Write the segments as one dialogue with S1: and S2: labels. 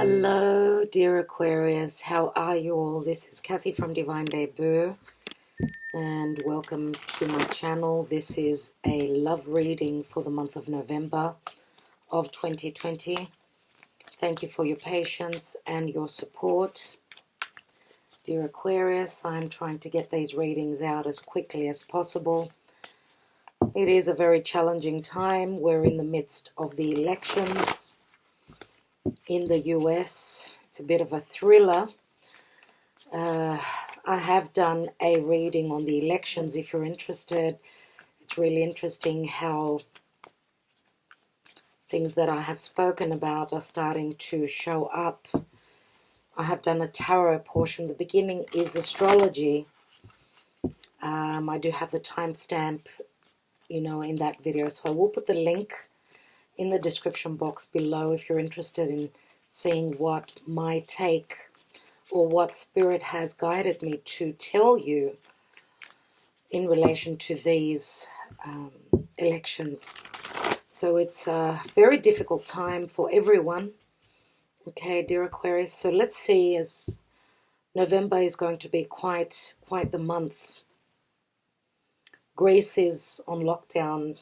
S1: Hello, dear Aquarius. How are you all? This is Kathy from Divine Debut, and welcome to my channel. This is a love reading for the month of November of 2020. Thank you for your patience and your support. Dear Aquarius, I'm trying to get these readings out as quickly as possible. It is a very challenging time. We're in the midst of the elections in the US. It's a bit of a thriller. I have done a reading on the elections if you're interested. It's really interesting how things that I have spoken about are starting to show up. I have done a tarot portion. The beginning is astrology. I do have the timestamp, in that video. So I will put the link in the description box below if you're interested in seeing what my take or what Spirit has guided me to tell you in relation to these elections. So it's a very difficult time for everyone. Okay, dear Aquarius. So let's see, as November is going to be quite the month. Greece is on lockdown,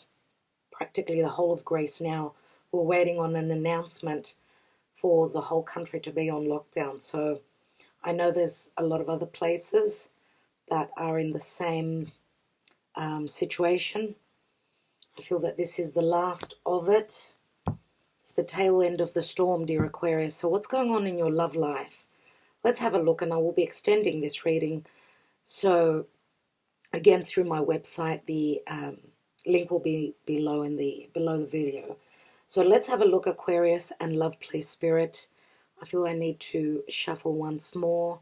S1: practically the whole of Greece now. We're waiting on an announcement for the whole country to be on lockdown. So I know there's a lot of other places that are in the same situation. I feel that this is the last of it. It's the tail end of the storm, dear Aquarius. So what's going on in your love life? Let's have a look, and I will be extending this reading. So again, through my website, the link will be below the video. So let's have a look, Aquarius, and love, please, Spirit. I feel I need to shuffle once more.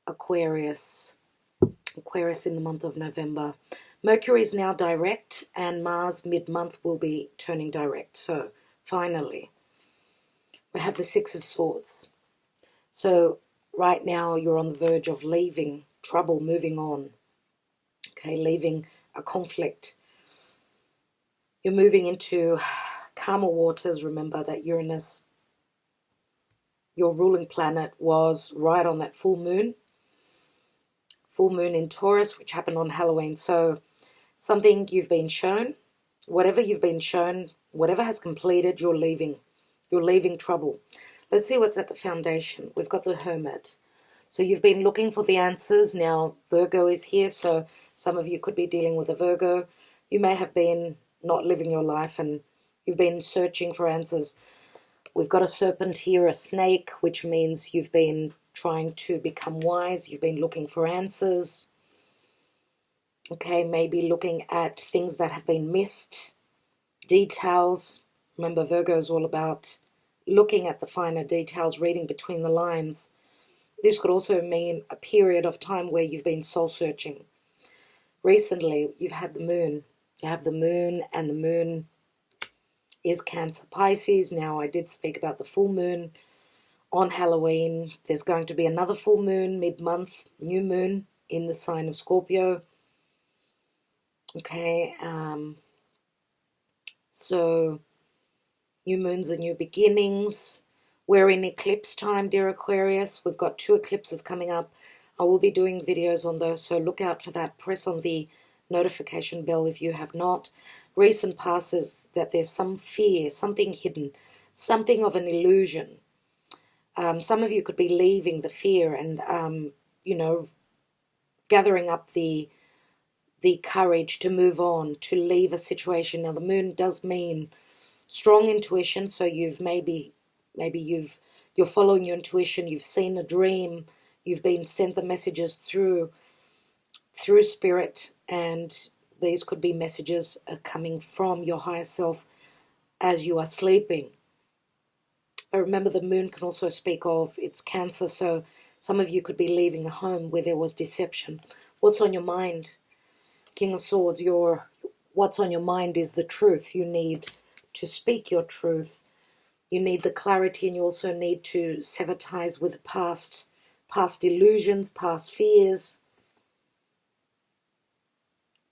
S1: Aquarius in the month of November. Mercury is now direct, and Mars mid-month will be turning direct. So finally, we have the Six of Swords. So right now you're on the verge of leaving trouble, moving on. Okay, leaving a conflict. You're moving into calmer waters. Remember that Uranus, your ruling planet, was right on that full moon in Taurus, which happened on Halloween. So something you've been shown, whatever you've been shown, whatever has completed, you're leaving trouble. Let's see what's at the foundation. We've got the Hermit. So you've been looking for the answers. Now Virgo is here, so some of you could be dealing with a Virgo. You may have been not living your life and you've been searching for answers. We've got a serpent here, a snake, which means you've been trying to become wise. You've been looking for answers. Okay, maybe looking at things that have been missed, details. Remember, Virgo is all about looking at the finer details, reading between the lines. This could also mean a period of time where you've been soul-searching. Recently, you've had the moon. You have the moon, and the moon is Cancer, Pisces. Now, I did speak about the full moon on Halloween. There's going to be another full moon mid-month, new moon in the sign of Scorpio. Okay, so new moons are new beginnings. We're in eclipse time, dear Aquarius. We've got 2 eclipses coming up. I will be doing videos on those, so look out for that. Press on the notification bell if you have not. Recent passes that there's some fear, something hidden, something of an illusion. Some of you could be leaving the fear and, gathering up the courage to move on, to leave a situation. Now, the moon does mean strong intuition, so maybe you're following your intuition, you've seen a dream, you've been sent the messages through Spirit, and these could be messages coming from your higher self as you are sleeping. But remember, the moon can also speak of its Cancer, so some of you could be leaving a home where there was deception. What's on your mind? King of Swords, what's on your mind is the truth. You need to speak your truth. You need the clarity, and you also need to sever ties with past illusions, past fears,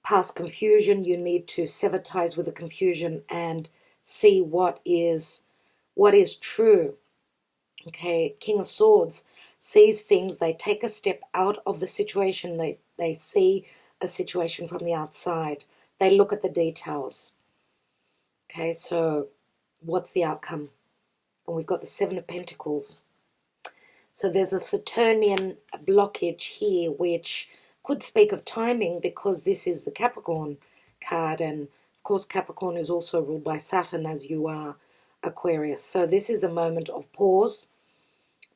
S1: past confusion. You need to sever ties with the confusion and see what is true. Okay, King of Swords sees things. They take a step out of the situation. They see a situation from the outside. They look at the details. Okay, so what's the outcome? And we've got the Seven of Pentacles. So there's a Saturnian blockage here, which could speak of timing, because this is the Capricorn card. And of course, Capricorn is also ruled by Saturn, as you are Aquarius. So this is a moment of pause.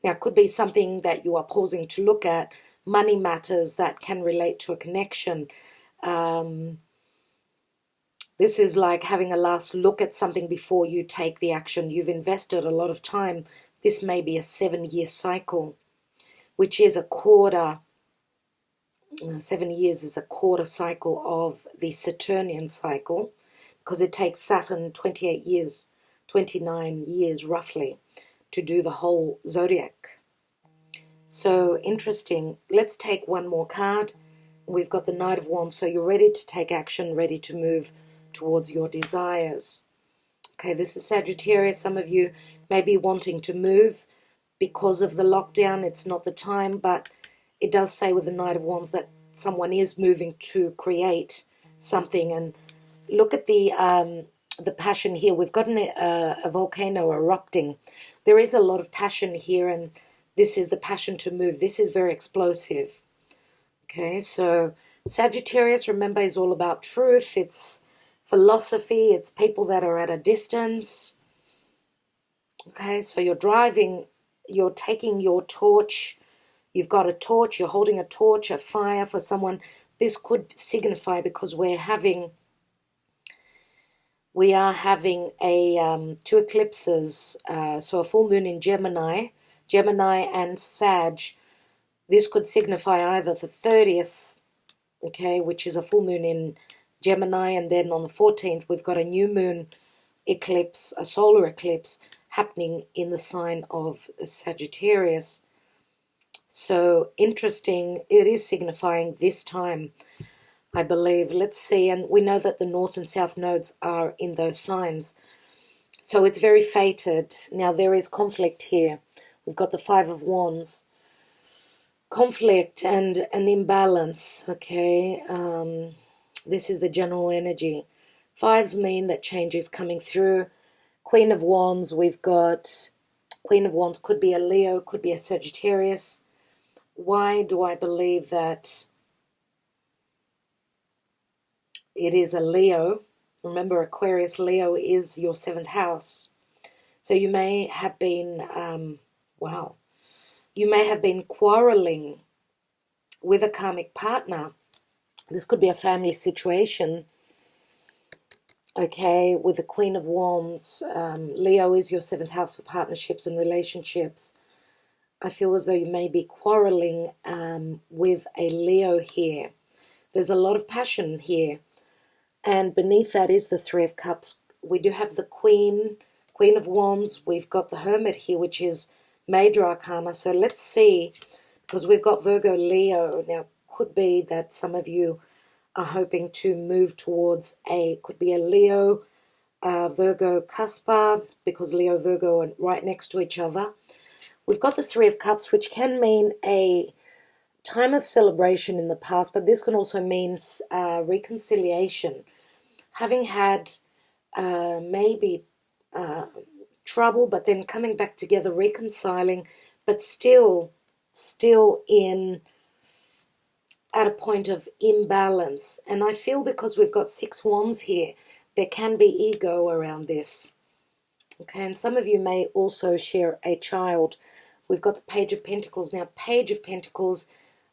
S1: Now, it could be something that you are pausing to look at, money matters that can relate to a connection. This is like having a last look at something before you take the action. You've invested a lot of time. This may be a 7-year cycle, which is a quarter. 7 years is a quarter cycle of the Saturnian cycle, because it takes Saturn 28 years, 29 years roughly, to do the whole zodiac. So interesting. Let's take one more card. We've got the Knight of Wands. So you're ready to take action, ready to move towards your desires. Okay, this is Sagittarius. Some of you may be wanting to move because of the lockdown. It's not the time, but it does say with the Knight of Wands that someone is moving to create something. And look at the passion here. We've got a volcano erupting. There is a lot of passion here, and this is the passion to move. This is very explosive. Okay, so Sagittarius, remember, is all about truth. It's philosophy. It's people that are at a distance. Okay, so you're driving, you're taking your torch. You've got a torch, you're holding a torch, a fire for someone. This could signify, because we are having two eclipses, so a full moon in Gemini and Sag. This could signify either the 30th, okay, which is a full moon in Gemini, and then on the 14th we've got a new moon eclipse, a solar eclipse, happening in the sign of Sagittarius. So interesting. It is signifying this time, I believe. Let's see. And we know that the North and South nodes are in those signs. So it's very fated. Now, there is conflict here. We've got the Five of Wands. Conflict and an imbalance, okay? This is the general energy. Fives mean that change is coming through. Queen of Wands, we've got... Queen of Wands could be a Leo, could be a Sagittarius. Why do I believe that it is a Leo? Remember, Aquarius, Leo is your 7th house. So you may have been, you may have been quarreling with a karmic partner. This could be a family situation. Okay, with the Queen of Wands, Leo is your 7th house of partnerships and relationships. I feel as though you may be quarreling with a Leo here. There's a lot of passion here. And beneath that is the Three of Cups. We do have the Queen of Wands. We've got the Hermit here, which is major arcana. So let's see, because we've got Virgo, Leo. Now, could be that some of you are hoping to move towards could be a Leo, Virgo, Caspar, because Leo, Virgo are right next to each other. We've got the Three of Cups, which can mean a time of celebration in the past, but this can also mean reconciliation. Having had maybe trouble, but then coming back together, reconciling, but still at a point of imbalance. And I feel, because we've got 6 wands here, there can be ego around this. Okay, and some of you may also share a child. We've got the Page of Pentacles. Now, Page of Pentacles,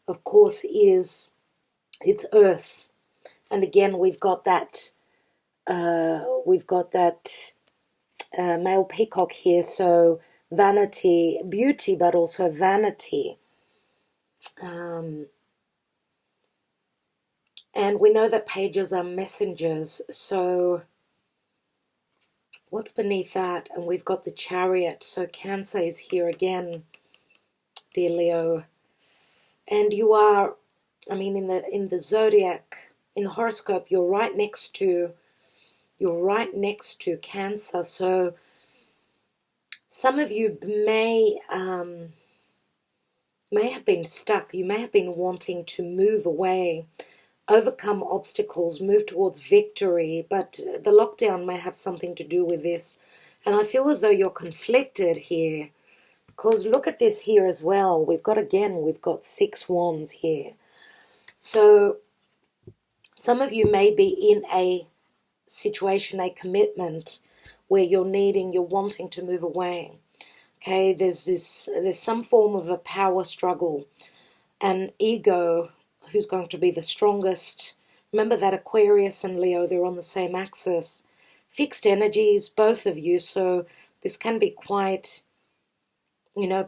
S1: of course, it's earth. And again, we've got that male peacock here. So vanity, beauty, but also vanity. And we know that pages are messengers. So what's beneath that? And we've got the Chariot. So Cancer is here again, dear Leo. And you are, I mean, in the zodiac, in the horoscope, you're right next to Cancer. So Some of you may have been stuck. You may have been wanting to move away, overcome obstacles, move towards victory, but the lockdown may have something to do with this. And I feel as though you're conflicted here, because look at this here as well. We've got 6 wands here. So some of you may be in a situation, a commitment, where you're wanting to move away. Okay, there's some form of a power struggle, an ego who's going to be the strongest. Remember that Aquarius and Leo, they're on the same axis. Fixed energies, both of you, so this can be quite,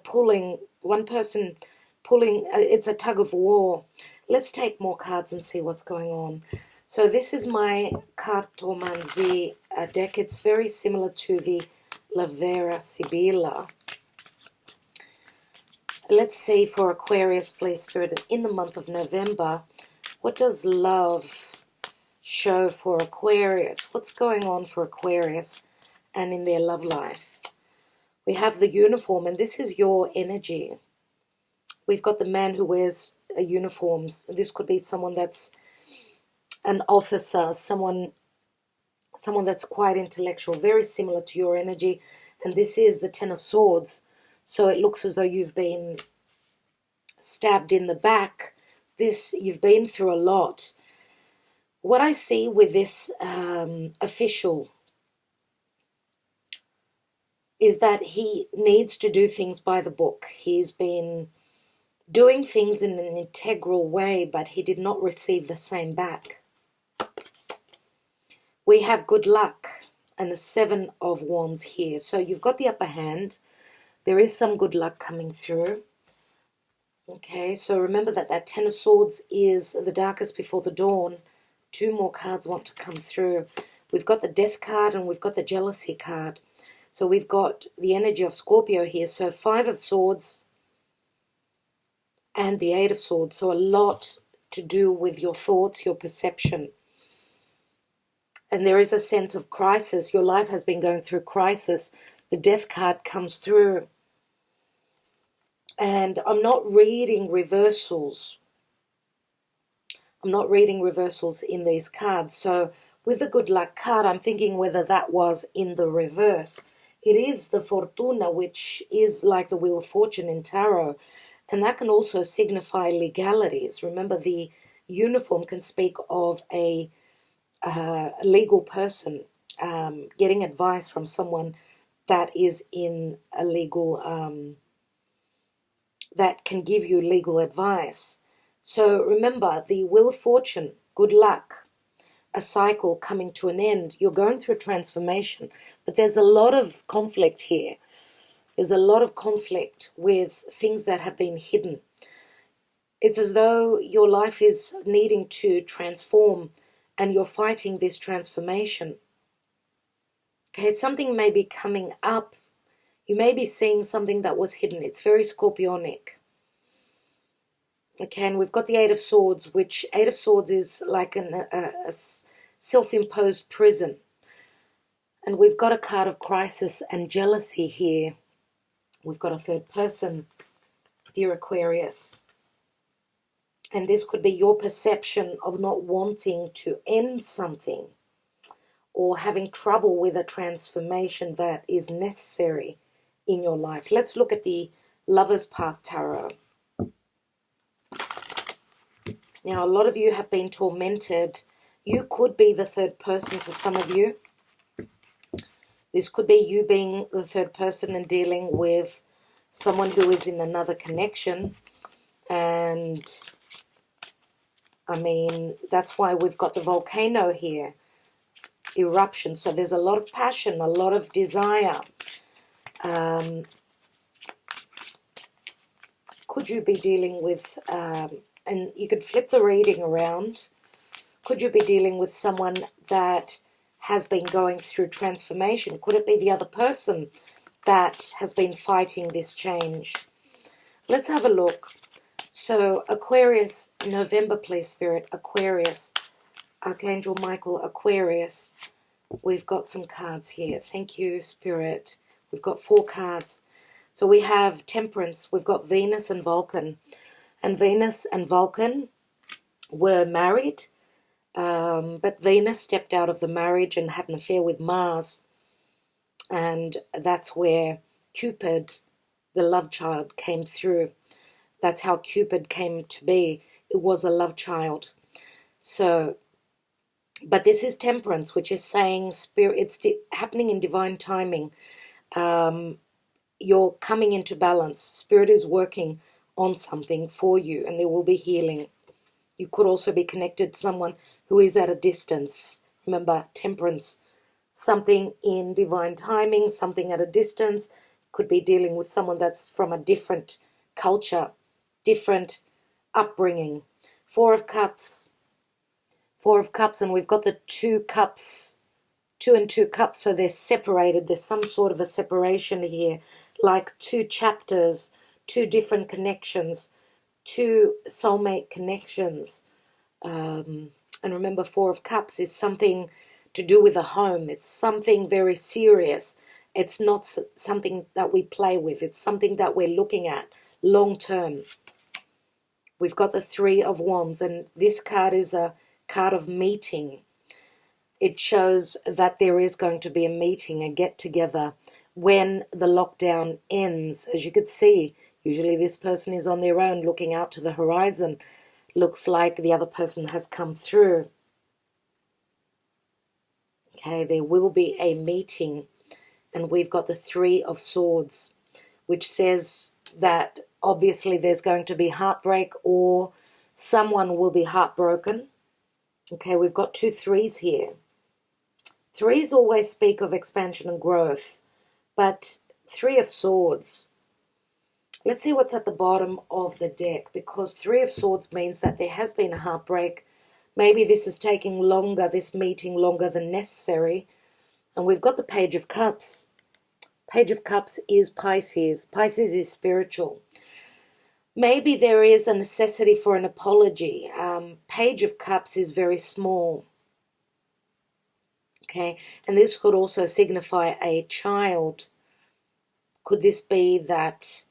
S1: pulling, one person pulling, it's a tug of war. Let's take more cards and see what's going on. So this is my Cartomanzia deck. It's very similar to the La Vera Sibilla. Let's see for Aquarius, please, Spirit, in the month of November, what does love show for Aquarius? What's going on for Aquarius and in their love life? We have the uniform, and this is your energy. We've got the man who wears a uniform. This could be someone that's an officer, someone that's quite intellectual, very similar to your energy. And this is the Ten of Swords. So it looks as though you've been stabbed in the back. You've been through a lot. What I see with this official is that he needs to do things by the book. He's been doing things in an integral way, but he did not receive the same back. We have good luck and the 7 of Wands here. So you've got the upper hand. There is some good luck coming through. Okay, so remember that 10 of Swords is the darkest before the dawn. 2 more cards want to come through. We've got the Death card and we've got the Jealousy card. So we've got the energy of Scorpio here. So 5 of Swords and the 8 of Swords. So a lot to do with your thoughts, your perception. And there is a sense of crisis. Your life has been going through crisis. The Death card comes through. And I'm not reading reversals. I'm not reading reversals in these cards. So with the good luck card, I'm thinking whether that was in the reverse. It is the Fortuna, which is like the Wheel of Fortune in tarot. And that can also signify legalities. Remember, the uniform can speak of a legal person getting advice from someone that is in a legal, that can give you legal advice. So remember, the Wheel of Fortune, good luck, a cycle coming to an end. You're going through a transformation, but there's a lot of conflict here. There's a lot of conflict with things that have been hidden. It's as though your life is needing to transform and you're fighting this transformation. Okay, something may be coming up. You may be seeing something that was hidden. It's very scorpionic. Okay, and we've got the 8 of Swords, which 8 of Swords is like a self-imposed prison. And we've got a card of crisis and jealousy here. We've got a third person, dear Aquarius. And this could be your perception of not wanting to end something or having trouble with a transformation that is necessary in your life. Let's look at the Lover's Path Tarot. Now, a lot of you have been tormented. You could be the third person for some of you. This could be you being the third person and dealing with someone who is in another connection. And I mean, that's why we've got the volcano here, eruption. So there's a lot of passion, a lot of desire. Could you be dealing with, and you could flip the reading around, could you be dealing with someone that has been going through transformation? Could it be the other person that has been fighting this change? Let's have a look. So Aquarius, November, please, Spirit. Aquarius, Archangel Michael, Aquarius. We've got some cards here. Thank you, Spirit. We've got 4 cards. So we have Temperance. We've got Venus and Vulcan. And Venus and Vulcan were married. But Venus stepped out of the marriage and had an affair with Mars. And that's where Cupid, the love child, came through. That's how Cupid came to be. It was a love child. So, but this is Temperance, which is saying spirit. It's happening in divine timing. You're coming into balance. Spirit is working on something for you, and there will be healing. You could also be connected to someone who is at a distance. Remember, Temperance, something in divine timing, something at a distance. Could be dealing with someone that's from a different culture, different upbringing. 4 of Cups. 4 of Cups, and we've got the 2 cups, 2 and 2 cups, so they're separated. There's some sort of a separation here, like 2 chapters, 2 different connections, 2 soulmate connections. And remember, 4 of Cups is something to do with a home. It's something very serious. It's not something that we play with. It's something that we're looking at long term. We've got the 3 of Wands, and this card is a card of meeting. It shows that there is going to be a meeting, a get-together when the lockdown ends. As you could see, usually this person is on their own looking out to the horizon. Looks like the other person has come through. Okay, there will be a meeting. And we've got the 3 of Swords, which says that obviously there's going to be heartbreak or someone will be heartbroken. Okay, we've got 2 3s here. 3s always speak of expansion and growth, but 3 of Swords. Let's see what's at the bottom of the deck, because 3 of Swords means that there has been a heartbreak. Maybe this is taking longer, this meeting longer than necessary. And we've got the Page of Cups. Page of Cups is Pisces. Pisces is spiritual. Maybe there is a necessity for an apology. Page of Cups is very small. Okay, and this could also signify a child. Could this be that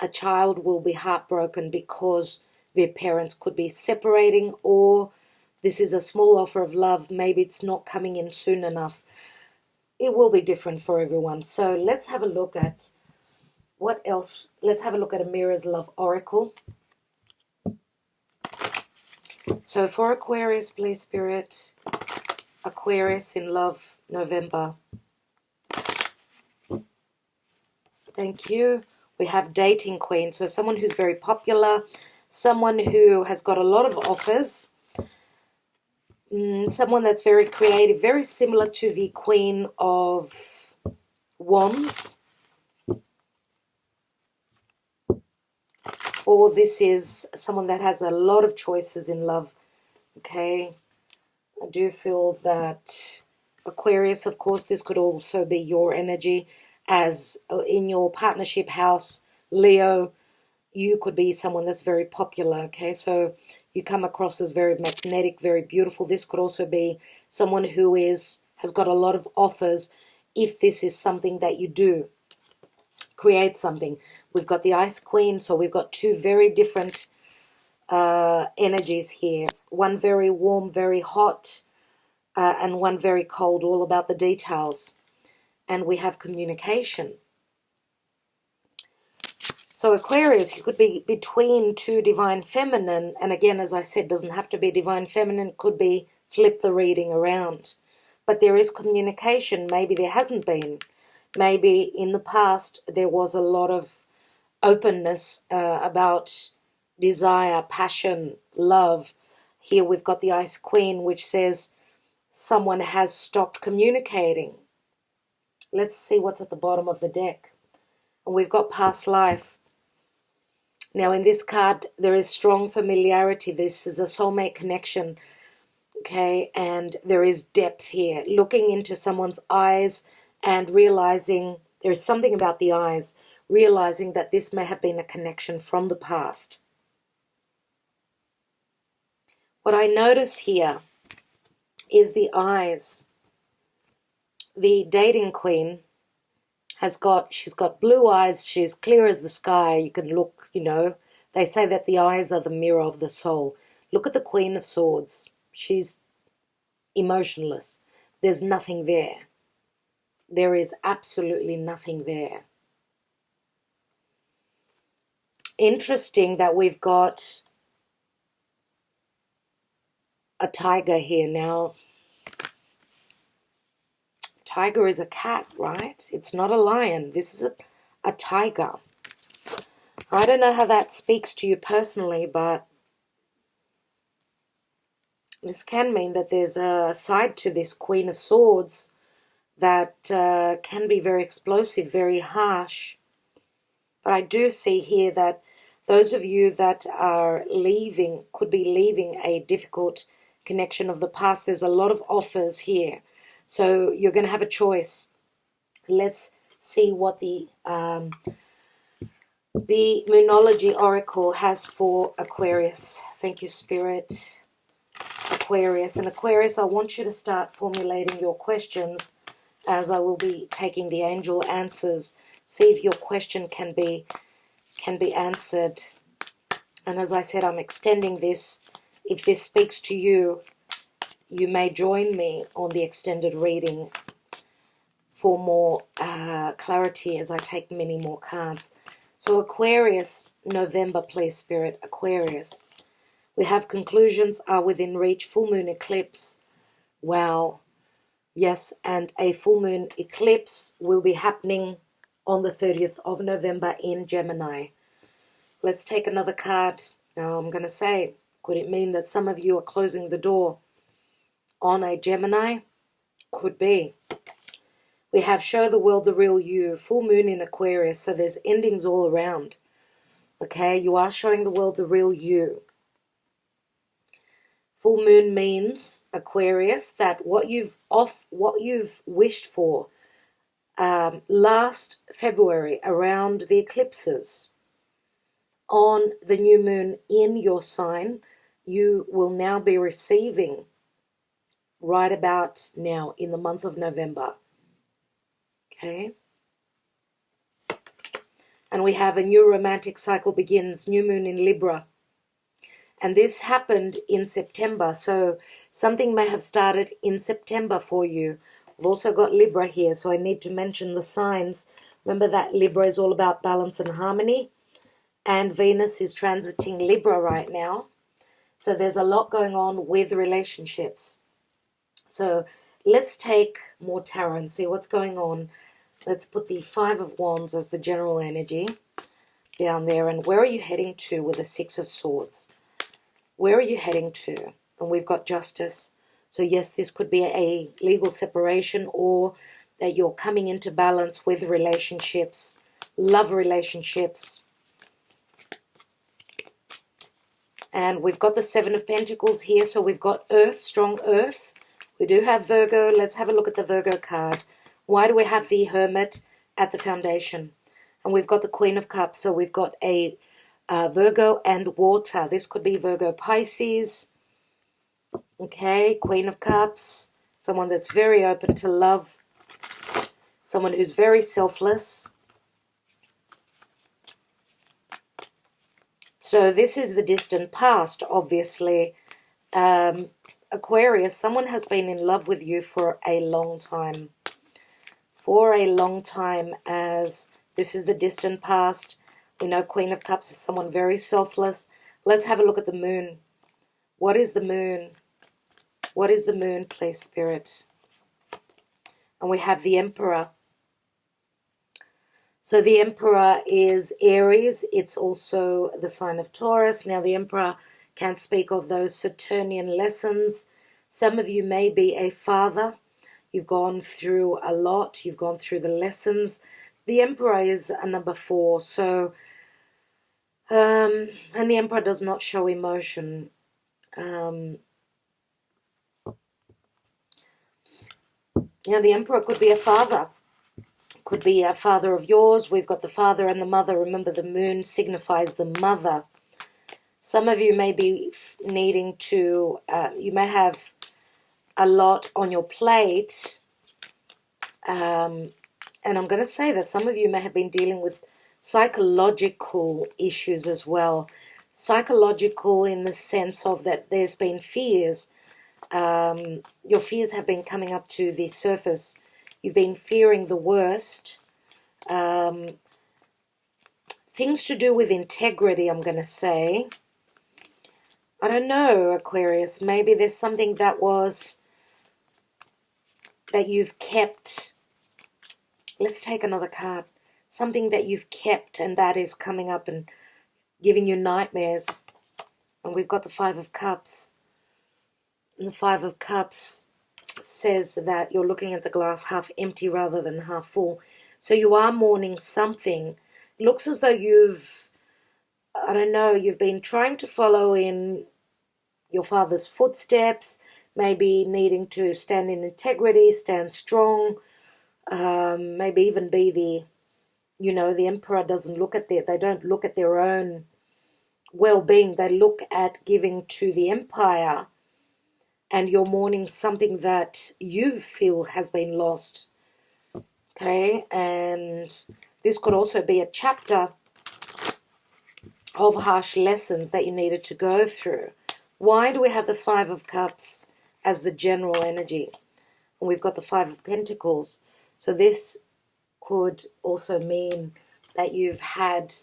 S1: a child will be heartbroken because their parents could be separating, or this is a small offer of love, maybe it's not coming in soon enough. It will be different for everyone. So let's have a look at what else. Let's have a look at Amira's Love Oracle. So for Aquarius, please, Spirit. Aquarius in love, November. Thank you. We have Dating Queen. So someone who's very popular, someone who has got a lot of offers, someone that's very creative, very similar to the Queen of Wands. Or this is someone that has a lot of choices in love. Okay. I do feel that Aquarius, of course, this could also be your energy as in your partnership house. Leo, you could be someone that's very popular, okay? So you come across as very magnetic, very beautiful. This could also be someone who has got a lot of offers if this is something that you do. Create something. We've got the Ice Queen, so we've got 2 very different energies here. One very warm, very hot, and one very cold, all about the details. And we have communication. So Aquarius, you could be between 2 divine feminine, and again, as I said, doesn't have to be divine feminine, could be flip the reading around. But there is communication. Maybe there hasn't been. Maybe in the past there was a lot of openness about desire, passion, love. Here we've got the Ice Queen, which says someone has stopped communicating. Let's see what's at the bottom of the deck. And we've got past life. Now in this card, there is strong familiarity. This is a soulmate connection. Okay, and there is depth here. Looking into someone's eyes and realizing there is something about the eyes. Realizing that this may have been a connection from the past. What I notice here is the eyes. The Dating Queen she's got blue eyes. She's clear as the sky. You can look, you know, they say that the eyes are the mirror of the soul. Look at the Queen of Swords. She's emotionless. There's nothing there. There is absolutely nothing there. Interesting that we've got a tiger here now. Tiger is a cat, right? It's not a lion. This is a tiger. I don't know how that speaks to you personally, but this can mean that there's a side to this Queen of Swords that can be very explosive, very harsh. But I do see here that those of you that are leaving, could be leaving a difficult connection of the past. There's a lot of offers here. So you're going to have a choice. Let's see what the Moonology Oracle has for Aquarius. Thank you, Spirit. Aquarius. And Aquarius, I want you to start formulating your questions as I will be taking the angel answers. See if your question can be answered. And as I said, I'm extending this. If this speaks to you, you may join me on the extended reading for more clarity as I take many more cards. So Aquarius, November, please, Spirit. Aquarius. We have conclusions are within reach. Full moon eclipse. Wow. Yes, and a full moon eclipse will be happening on the 30th of November in Gemini. Let's take another card. Now I'm going to say, could it mean that some of you are closing the door on a Gemini? Could be. We have show the world the real you. Full moon in Aquarius, so there's endings all around. Okay, you are showing the world the real you. Full moon means, Aquarius, that what you've wished for last February around the eclipses, on the new moon in your sign, you will now be receiving right about now in the month of November. Okay. And we have a new romantic cycle begins, new moon in Libra. And this happened in September, so something may have started in September for you. We've also got Libra here, so I need to mention the signs. Remember that Libra is all about balance and harmony. And Venus is transiting Libra right now. So there's a lot going on with relationships. So let's take more tarot and see what's going on. Let's put the Five of Wands as the general energy down there. And where are you heading to with the Six of Swords? Where are you heading to? And we've got Justice. So yes, this could be a legal separation, or that you're coming into balance with relationships, love relationships. And we've got the Seven of Pentacles here. So we've got Earth, strong Earth. We do have Virgo. Let's have a look at the Virgo card. Why do we have the Hermit at the foundation? And we've got the Queen of Cups. So we've got a Virgo and water. This could be Virgo Pisces. Okay, Queen of Cups. Someone that's very open to love. Someone who's very selfless. So this is the distant past, obviously. Aquarius, someone has been in love with you for a long time. For a long time, as this is the distant past. We know Queen of Cups is someone very selfless. Let's have a look at the moon. What is the moon? What is the moon, please, Spirit? And we have the Emperor. So the Emperor is Aries. It's also the sign of Taurus. Now the Emperor can't speak of those Saturnian lessons. Some of you may be a father. You've gone through a lot. You've gone through the lessons. The Emperor is a number 4. So, and the Emperor does not show emotion. Now the Emperor could be a father. Could be a father of yours. We've got the father and the mother. Remember, the moon signifies the mother. Some of you may be needing to, you may have a lot on your plate. And I'm going to say that some of you may have been dealing with psychological issues as well. Psychological in the sense of that there's been fears. Your fears have been coming up to the surface. You've been fearing the worst. Things to do with integrity, I'm going to say. I don't know, Aquarius. Maybe there's something that you've kept. Let's take another card. Something that you've kept and that is coming up and giving you nightmares. And we've got the Five of Cups. And the Five of Cups says that you're looking at the glass half empty rather than half full. So you are mourning something. It looks as though you've been trying to follow in your father's footsteps, maybe needing to stand in integrity, stand strong, maybe even be the emperor doesn't look at they don't look at their own well-being. They look at giving to the empire, and you're mourning something that you feel has been lost. Okay, and this could also be a chapter of harsh lessons that you needed to go through. Why do we have the Five of Cups as the general energy? And we've got the Five of Pentacles. So this could also mean that you've had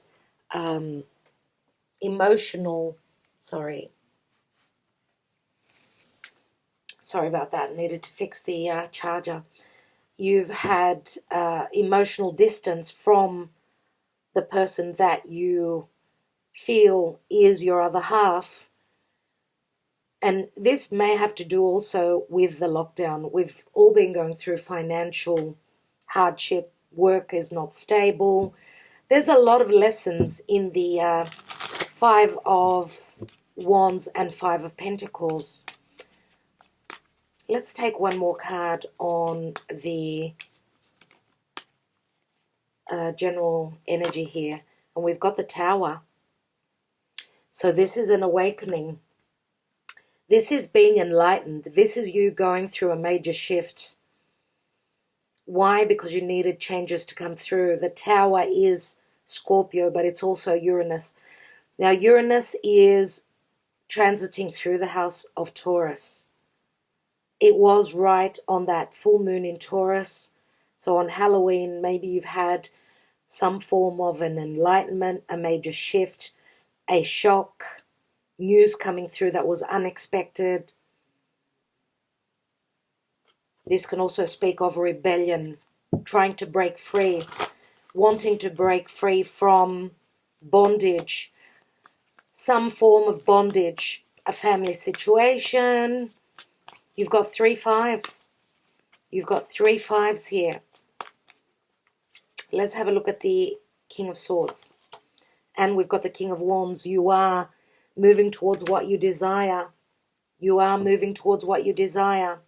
S1: sorry about that. Needed to fix the charger. You've had emotional distance from the person that you feel is your other half. And this may have to do also with the lockdown. We've all been going through financial hardship. Work is not stable. There's a lot of lessons in the Five of Wands and Five of Pentacles. Let's take one more card on the general energy here. And we've got the Tower. So this is an awakening. This is being enlightened. This is you going through a major shift. Why? Because you needed changes to come through. The Tower is Scorpio, but it's also Uranus. Now, Uranus is transiting through the house of Taurus. It was right on that full moon in Taurus. So on Halloween, maybe you've had some form of an enlightenment, a major shift, a shock, news coming through that was unexpected. This can also speak of rebellion, trying to break free, wanting to break free from bondage, some form of bondage, a family situation. You've got 3 fives. You've got 3 fives here. Let's have a look at the King of Swords. And we've got the King of Wands. You are moving towards what you desire. You are moving towards what you desire.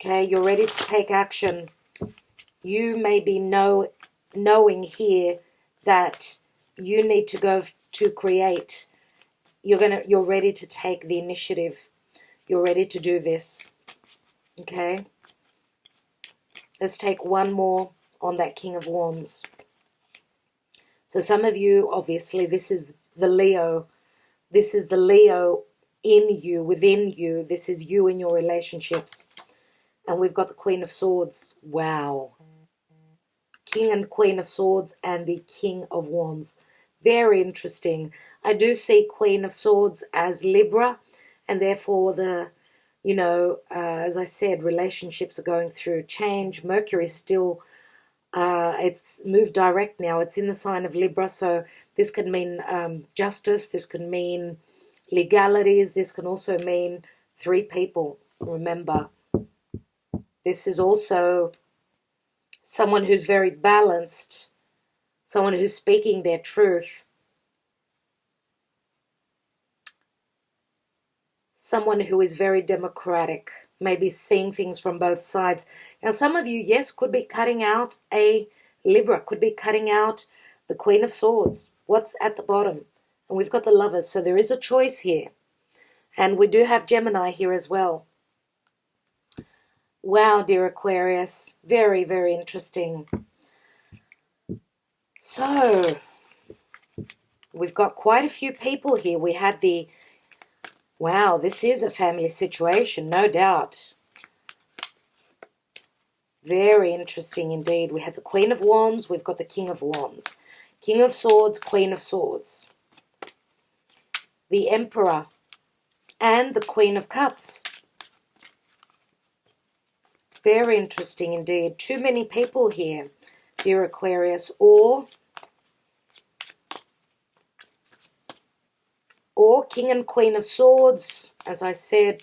S1: Okay, you're ready to take action. You may be knowing here that you need to go to create. You're ready to take the initiative. You're ready to do this. Okay. Let's take one more on that King of Wands. So some of you, obviously, this is the Leo. This is the Leo in you, within you. This is you in your relationships. And we've got the Queen of Swords. Wow. King and Queen of Swords and the King of Wands. Very interesting. I do see Queen of Swords as Libra, and therefore as I said, relationships are going through change. Mercury is still, it's moved direct now. It's in the sign of Libra, so this could mean justice. This could mean legalities. This can also mean 3 people. Remember, this is also someone who's very balanced, someone who's speaking their truth, someone who is very democratic, maybe seeing things from both sides. Now, some of you, yes, could be cutting out a Libra, could be cutting out the Queen of Swords. What's at the bottom? And we've got the Lovers, so there is a choice here. And we do have Gemini here as well. Wow, dear Aquarius. Very, very interesting. So, we've got quite a few people here. We had the... Wow, this is a family situation, no doubt. Very interesting indeed. We have the Queen of Wands. We've got the King of Wands. King of Swords, Queen of Swords. The Emperor. And the Queen of Cups. Very interesting indeed. Too many people here, dear Aquarius. Or King and Queen of Swords. As I said,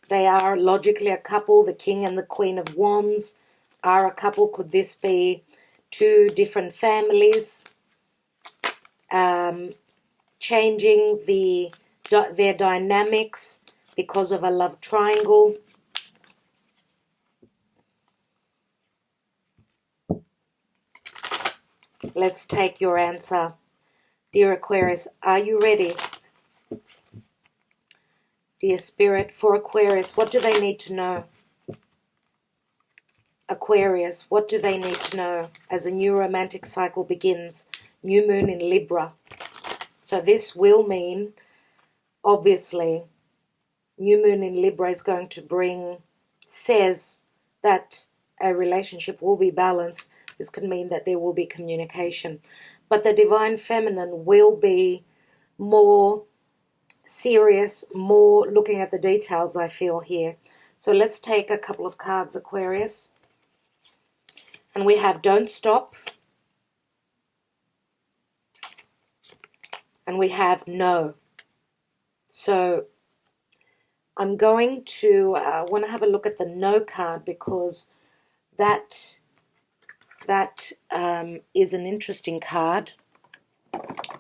S1: they are logically a couple. The King and the Queen of Wands are a couple. Could this be two different families changing their dynamics because of a love triangle? Let's take your answer. Dear Aquarius, are you ready? Dear Spirit, for Aquarius, what do they need to know? Aquarius, what do they need to know as a new romantic cycle begins? New moon in Libra. So this will mean, obviously, new moon in Libra is going to bring, says that a relationship will be balanced. This could mean that there will be communication. But the Divine Feminine will be more serious, more looking at the details, I feel here. So let's take a couple of cards, Aquarius. And we have Don't Stop. And we have No. So I'm going to want to have a look at the No card, because that is an interesting card,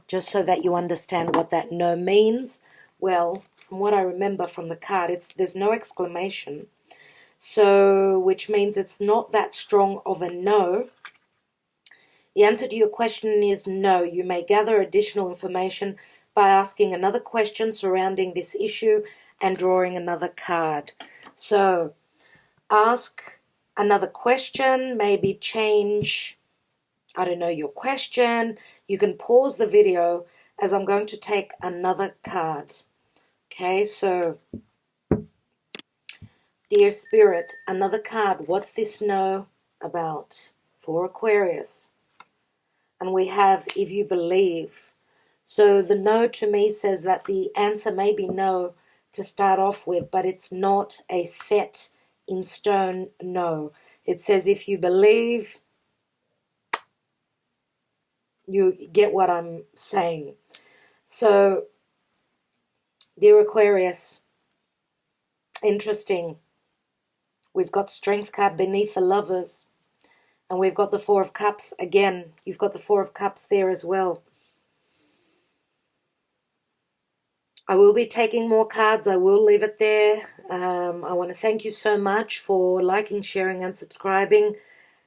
S1: just so that you understand what that No means. Well, from what I remember from the card, there's no exclamation, so which means it's not that strong of a no. The answer to your question is no. You may gather additional information by asking another question surrounding this issue and drawing another card. So ask another question, maybe change, I don't know, your question. You can pause the video as I'm going to take another card. Okay, so dear Spirit, another card. What's this No about for Aquarius? And we have If You Believe. So the No to me says that the answer may be no to start off with, but it's not a set in stone no. It says if you believe. You get what I'm saying. So, dear Aquarius, interesting. We've got Strength card beneath the Lovers. And we've got the Four of Cups. Again, you've got the Four of Cups there as well. I will be taking more cards. I will leave it there. I want to thank you so much for liking, sharing, and subscribing.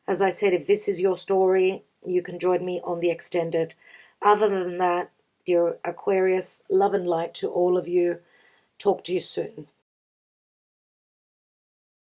S1: As I said, if this is your story, you can join me on the extended. Other than that, dear Aquarius, love and light to all of you. Talk to you soon.